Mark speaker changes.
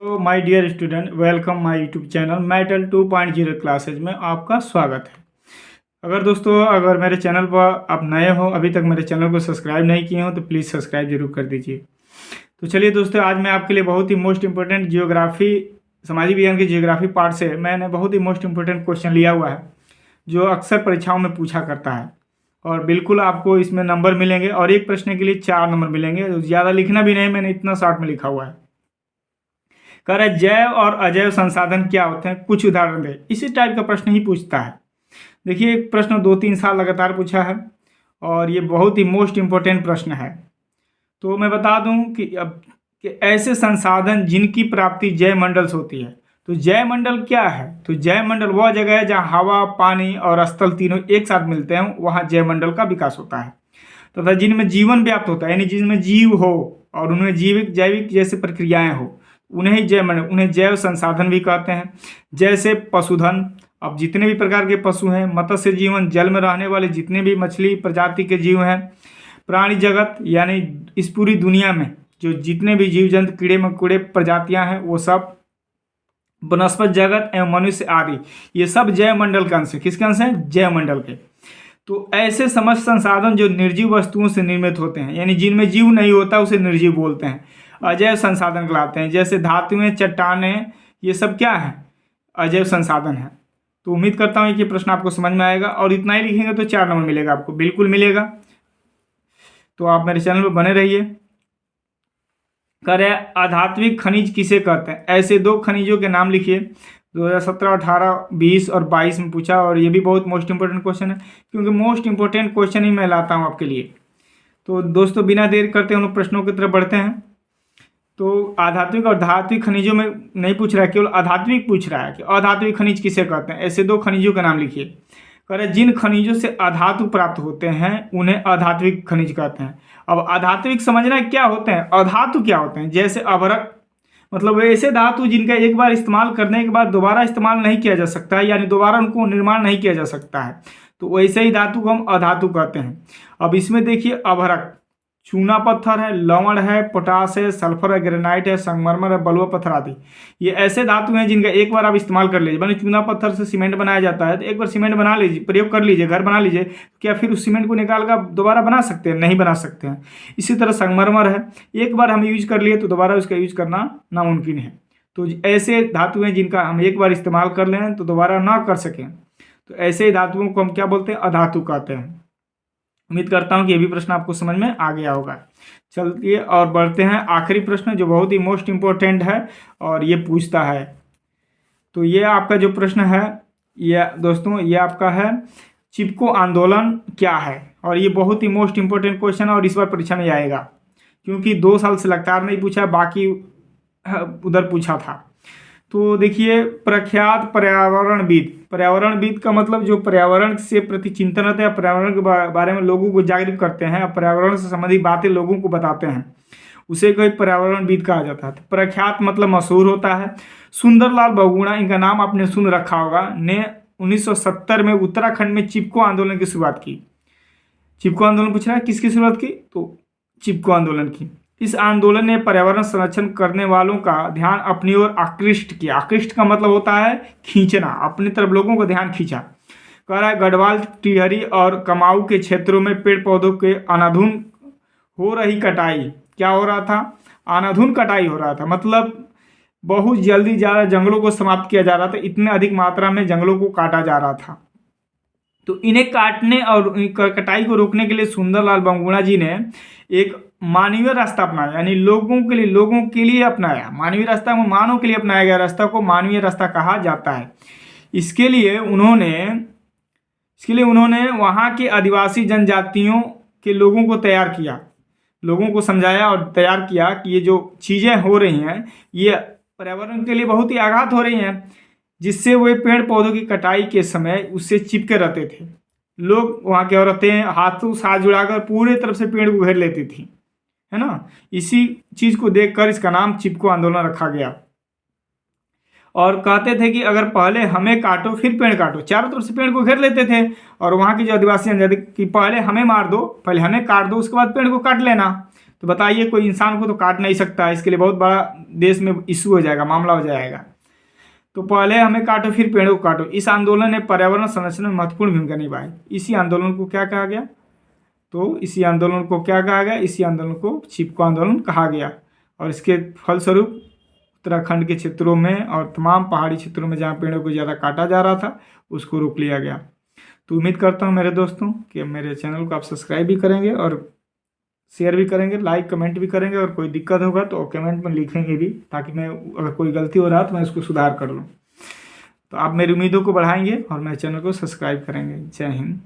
Speaker 1: तो my dear student, welcome my YouTube channel metal 2.0 classes में आपका स्वागत है। अगर मेरे चैनल पर आप नए हो, अभी तक मेरे चैनल को सब्सक्राइब नहीं किए हो तो प्लीज़ सब्सक्राइब जरूर कर दीजिए। तो चलिए दोस्तों, आज मैं आपके लिए बहुत ही मोस्ट इंपॉर्टेंट जियोग्राफी, सामाजिक विज्ञान की जियोग्राफी पार्ट से मैंने बहुत ही मोस्ट इंपॉर्टेंट क्वेश्चन लिया हुआ है जो अक्सर परीक्षाओं में पूछा करता है और बिल्कुल आपको इसमें नंबर मिलेंगे और एक प्रश्न के लिए 4 नंबर मिलेंगे। ज़्यादा लिखना भी नहीं, मैंने इतना शॉर्ट में लिखा हुआ है। कह रहा है जैव और अजैव संसाधन क्या होते हैं, कुछ उदाहरण दे। इसी टाइप का प्रश्न ही पूछता है। देखिए, एक प्रश्न 2-3 साल लगातार पूछा है और ये बहुत ही मोस्ट इम्पोर्टेंट प्रश्न है। तो मैं बता दूं कि ऐसे संसाधन जिनकी प्राप्ति जैव मंडल से होती है। तो जैव मंडल क्या है? तो जैव मंडल वह जगह है जहाँ हवा, पानी और स्थल तीनों एक साथ मिलते हैं, वहाँ जैव मंडल का विकास होता है। तथा जिनमें जीवन व्याप्त होता है, यानी जिनमें जीव हो और उनमें जैविक जैसे प्रक्रियाएं हो, उन्हें जैव संसाधन भी कहते हैं। जैसे पशुधन, अब जितने भी प्रकार के पशु हैं, मत्स्य जीवन, जल में रहने वाले जितने भी मछली प्रजाति के जीव हैं, प्राणी जगत यानी इस पूरी दुनिया में जो जितने भी जीव जंतु, कीड़े मकोड़े प्रजातियां हैं, वो सब, वनस्पति जगत एवं मनुष्य आदि, ये सब जैव मंडल के अंश है। किसके अंश हैं? जैव मंडल के। तो ऐसे समस्त संसाधन जो निर्जीव वस्तुओं से निर्मित होते हैं, यानी जिनमें जीव नहीं होता, उसे निर्जीव बोलते हैं, अजैव संसाधन कहलाते हैं। जैसे धातुएं, चट्टानें, ये सब क्या है? अजैव संसाधन है। तो उम्मीद करता हूँ कि प्रश्न आपको समझ में आएगा और इतना ही लिखेंगे तो 4 नंबर मिलेगा, आपको बिल्कुल मिलेगा। तो आप मेरे चैनल पर बने रहिए। करें अधात्विक खनिज किसे कहते हैं? ऐसे 2 खनिजों के नाम लिखिए। 2017, 18, 20 और 22 में पूछा और ये भी बहुत मोस्ट इंपोर्टेंट क्वेश्चन है, क्योंकि मोस्ट इंपोर्टेंट क्वेश्चन ही मैं लाता हूँ आपके लिए। तो दोस्तों, बिना देर करते उन प्रश्नों की तरफ बढ़ते हैं। तो अधात्विक और धात्विक खनिजों में नहीं पूछ रहा है, केवल अधात्विक पूछ रहा है कि अधात्विक खनिज किसे कहते हैं। ऐसे 2 खनिजों का नाम लिखिए। कह रहे जिन खनिजों से अधातु प्राप्त होते हैं उन्हें अधात्विक खनिज कहते हैं। अब अधात्विक समझना क्या होते हैं, अधातु क्या होते हैं। जैसे अभ्रक, मतलब ऐसे धातु जिनका एक बार इस्तेमाल करने के बाद दोबारा इस्तेमाल नहीं किया जा सकता है, यानी दोबारा उनको निर्माण नहीं किया जा सकता है, तो वैसे ही धातु को हम अधातु कहते हैं। अब इसमें देखिए, अभ्रक चूना पत्थर है, लवण है, पोटास है, सल्फर है, ग्रेनाइट है, संगमरमर है, बलुआ पत्थर आदि, ये ऐसे धातु हैं जिनका एक बार आप इस्तेमाल कर लीजिए। मैंने चूना पत्थर से सीमेंट बनाया जाता है, तो एक बार सीमेंट बना लीजिए, प्रयोग कर लीजिए, घर बना लीजिए, क्या फिर उस सीमेंट को निकाल कर दोबारा बना सकते हैं? नहीं बना सकते हैं। इसी तरह संगमरमर है, एक बार हम यूज कर लिए तो दोबारा उसका यूज करना नामुमकिन है। तो ऐसे धातु हैं जिनका हम एक बार इस्तेमाल कर लें तो दोबारा ना कर सकें, तो ऐसे धातुओं को हम क्या बोलते हैं? अधातु कहते हैं। उम्मीद करता हूं कि ये भी प्रश्न आपको समझ में आ गया होगा। चलिए और बढ़ते हैं आखिरी प्रश्न, जो बहुत ही मोस्ट इम्पोर्टेंट है और ये पूछता है। तो ये आपका जो प्रश्न है, ये दोस्तों, ये आपका है चिपको आंदोलन क्या है। और ये बहुत ही मोस्ट इम्पोर्टेंट क्वेश्चन और इस बार परीक्षा में आएगा, क्योंकि 2 साल से लगातार नहीं पूछा, बाकी उधर पूछा था। तो देखिए, प्रख्यात पर्यावरणविद का मतलब जो पर्यावरण से प्रति चिंतन रहते हैं, पर्यावरण के बारे में लोगों को जागरूक करते हैं, पर्यावरण से संबंधित बातें लोगों को बताते हैं, उसे कोई पर्यावरणविद कहा जाता है। तो प्रख्यात मतलब मशहूर होता है। सुंदरलाल बहुगुणा, इनका नाम आपने सुन रखा होगा, ने 1970 में उत्तराखंड में चिपको आंदोलन की शुरुआत की। चिपको आंदोलन पूछ रहा है किसकी शुरुआत की? तो चिपको आंदोलन की। इस आंदोलन ने पर्यावरण संरक्षण करने वालों का ध्यान अपनी ओर आकृष्ट किया। आकृष्ट का मतलब होता है खींचना, अपनी तरफ लोगों को ध्यान खींचा। कह रहा है गढ़वाल, टिहरी और कमाऊ के क्षेत्रों में पेड़ पौधों के अनाधुन हो रही कटाई। क्या हो रहा था? अनाधुन कटाई हो रहा था, मतलब बहुत जल्दी ज़्यादा जंगलों को समाप्त किया जा रहा था, इतने अधिक मात्रा में जंगलों को काटा जा रहा था। तो इन्हें काटने और कटाई को रोकने के लिए सुंदरलाल बहुगुणा जी ने एक मानवीय रास्ता अपनाया, यानी लोगों के लिए अपनाया। मानवीय रास्ता को मानव के लिए अपनाया गया रास्ता को मानवीय रास्ता कहा जाता है। इसके लिए उन्होंने वहाँ के आदिवासी जनजातियों के लोगों को तैयार किया, लोगों को समझाया और तैयार किया कि ये जो चीज़ें हो रही हैं ये पर्यावरण के लिए बहुत ही आघात हो रही हैं, जिससे वे पेड़ पौधों की कटाई के समय उससे चिपके रहते थे। लोग, वहाँ की औरतें हाथों साथ जुड़ाकर पूरे तरफ से पेड़ को घेर लेती थी, है ना। इसी चीज़ को देखकर इसका नाम चिपको आंदोलन रखा गया। और कहते थे कि अगर पहले हमें काटो फिर पेड़ काटो, चारों तरफ से पेड़ को घेर लेते थे। और वहाँ की जो आदिवासी जनजाति की पहले हमें मार दो, पहले हमें काट दो, उसके बाद पेड़ को काट लेना। तो बताइए, कोई इंसान को तो काट नहीं सकता, इसके लिए बहुत बड़ा देश में इशू हो जाएगा, मामला हो जाएगा। तो पहले हमें काटो फिर पेड़ों को काटो। इस आंदोलन ने पर्यावरण संरक्षण में महत्वपूर्ण भूमिका निभाई। इसी आंदोलन को क्या कहा गया? तो इसी आंदोलन को क्या कहा गया? इसी आंदोलन को चिपको आंदोलन कहा गया। और इसके फलस्वरूप उत्तराखंड के क्षेत्रों में और तमाम पहाड़ी क्षेत्रों में जहाँ पेड़ों को ज़्यादा काटा जा रहा था उसको रोक लिया गया। तो उम्मीद करता हूँ मेरे दोस्तों कि मेरे चैनल को आप सब्सक्राइब भी करेंगे और शेयर भी करेंगे, लाइक कमेंट भी करेंगे, और कोई दिक्कत होगा तो कमेंट में लिखेंगे भी, ताकि मैं अगर कोई गलती हो रहा तो मैं उसको सुधार कर लूँ। तो आप मेरी उम्मीदों को बढ़ाएंगे और मेरे चैनल को सब्सक्राइब करेंगे। जय हिंद।